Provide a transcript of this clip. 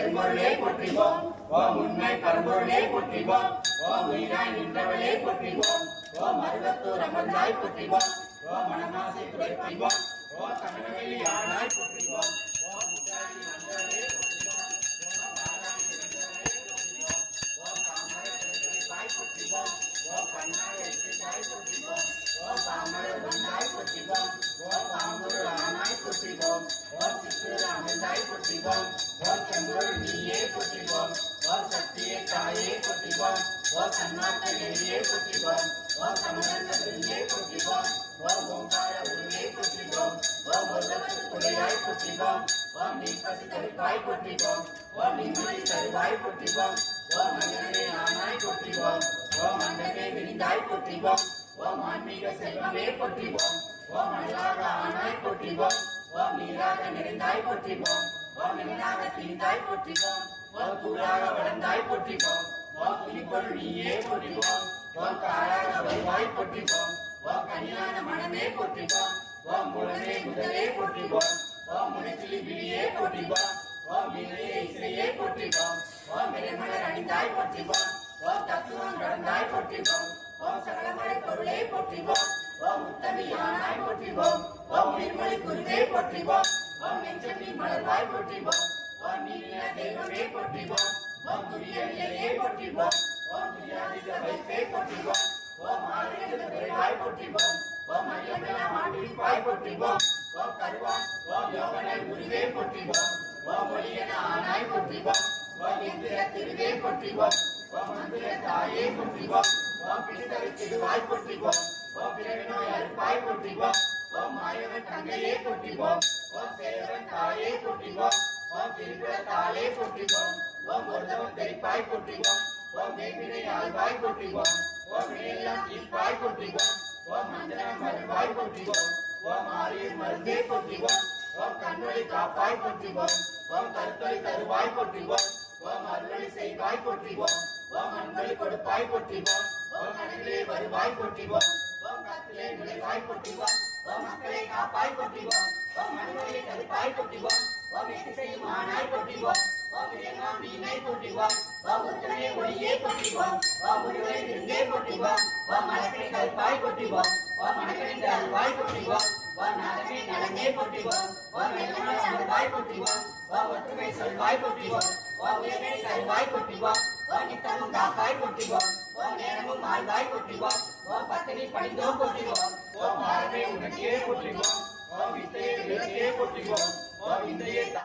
செம்பொருளே போற்றிவோம் ஓம் உண்மை பரம்பொருளே போற்றிவோம் ஓம் உயிராய் நின்றவளே போற்றிவோம் ஓம் அருளத்தூர் அமர்ந்தாய் போற்றிவோம் ஓம் மனமாசை துடைப்போம் ஓம் தமிழவெளி ஆனாய் போற்றிவோம் ஓம் முத்தாடி நந்தவளே போற்றிவோம் ஓம் பாலாய் நின்றவளே போற்றிவோம் ஓம் தாமரை பெருந்தொழிப்பாய் போற்றிவோம் ஓம் பன்னாய் எரித்தாய் போற்றிவோம் ஓம் தாமரை வந்தாய் போற்றிவோம் ஓம் தாம்பொருள் ஆனாய் போற்றிவோம் ஓம் சிற்றூர் அமிர்தாய் போற்றிவோம் ஓம் செம்பொருள் நீயே போற்றிவோம் ஓம் சக்தியே தாயே போற்றிவோம் ஓம் சன்மார்க்க நெறியே போற்றிவோம் ஓம் சமணந்த பிரியே போற்றிவோம் ஓம் ஓங்கார உருவே போற்றிவோம் ஓம் ஒருவத்து துணையாய் போற்றிவோம் ஓம் நீப்பசி தவிப்பாய் போற்றிவோம் ஓம் நிம்மதி தருவாய் போற்றிவோம் ஓம் மன்னனே ஆனாய் போற்றிவோம் ஓம் அண்டமே விரிந்தாய் போற்றிவோம் ஓம் ஆன்மீக செல்வமே போற்றிவோம் ஓம் அல்லாத ஆனாய் போற்றிவோம் ஓம் நீராக நிறைந்தாய் போற்றிவோம் ஓம் எண்ணாக திரிந்தாய் போற்றிவோம் ஓம் கூறாக வளர்ந்தாய் போற்றிவோம் ஓம் குறிப்பொருள் நீயே போற்றிவோம் ஓம் காராக வருவாய் போற்றிவோம் ஓம் கனியான மனமே போற்றிவோம் ஓம் முழமே முதலே போற்றிவோம் ஓம் முனைச்சிலி விழியே போற்றிவோம் ஓம் வினையே இசையே போற்றிவோம் ஓம் விரைமலர் அணிந்தாய் போற்றிவோம் ஓம் தத்துவம் கடந்தாய் போற்றிவோம் ஓம் சகலமலை பொருளே போற்றிவோம் ஓம் உத்தமி ஆனாய் போற்றிவோம் ஓம் நிர்மலி குருவே போற்றிவோம் ஓம் நெஞ்சமி மலர்வாய் போற்றிவோம் ஓம் நீல தெய்வமே போற்றிவோம் ஓம் துரிய நிலையே போற்றிவோம் ஓம் துரியாதிக வைப்பே போற்றிவோம் ஓம் ஆதிக விரைவாய் போற்றிவோம் ஓம் ஐயமெல்லாம் ஆண்டிப்பாய் போற்றிவோம் ஓம் கருவான் ஓம் யோகனை குருவே போற்றிவோம் ஓம் ஒளியன ஆனாய் போற்றிவோம் ஓம் இந்திர திருவே போற்றிவோம் ஓம் மந்திர தாயே போற்றிவோம் ஓம் பிடித்தவை திருவாய் போற்றிவோம் ஓம் பிறவினோய் அறுப்பாய் போற்றிவோம் ஓம் மாயவன் தங்கையே போற்றிவோம் ஓம் சேவன் தாயே போற்றிவோம் ஓம் திருக்குற தாயே போற்றிவோம் ஓம் ஒருதவன் தெரிப்பாய் போற்றிவோம் ஓம் வேப்பினை ஆழ்வாய் போற்றிவோம் ஓம் வினையெல்லாம் தீர்ப்பாய் போற்றிவோம் ஓம் மந்திரம் மருவாய் போற்றிவோம் ஓம் ஆரியர் மருந்தே போற்றிவோம் ஓம் கண்வழி காப்பாய் போற்றிவோம் ஓம் கருத்தொழி தருவாய் போற்றிவோம் ஓம் அருளி செய்வாய் போற்றிவோம் ஓம் அன்பளி கொடுப்பாய் போற்றிவோம் ஓம் கனவிலே வருவாய் போற்றிவோம் ஓம் கத்திலே நுழைவாய் போற்றிவோம் ஓம் மக்களை காப்பாய் போற்றிவோம் ஓம் மனிதனை தடுப்பாய் போற்றிவோம் ஓம் எதிசையும் ஆனாய் போற்றிவோம் ஓம் இறைவன் நீனை போற்றிவோம் ஓம் உத்தமே ஒளியே போற்றிவோம் ஓம் ஒருவரை விருந்தே போற்றிவோம் ஓம் மலக்கடை கல்பாய் போற்றிவோம் ஓம் மணக்கடை அல்வாய் போற்றிவோம் ஓம் நலமே நலமே போற்றிவோம் ஓம் வெள்ளமல் அழுவாய் போற்றிவோம் ஓம் ஒற்றுமை சொல்வாய் போற்றிவோம் ஓம் உயர்நடை கருவாய் போற்றிவோம் ஓம் நித்தமும் காப்பாய் போற்றிவோம் ஓம் நேரமும் ஆழ்வாய் போற்றிவோம் ஓம் பத்தினி பணிந்தோம் போற்றிவோம் ஓம் ஆரமே உனக்கே போற்றிவோம் ஓம் வித்தையே விளக்கே போற்றிவோம் ஓம் இந்திரியே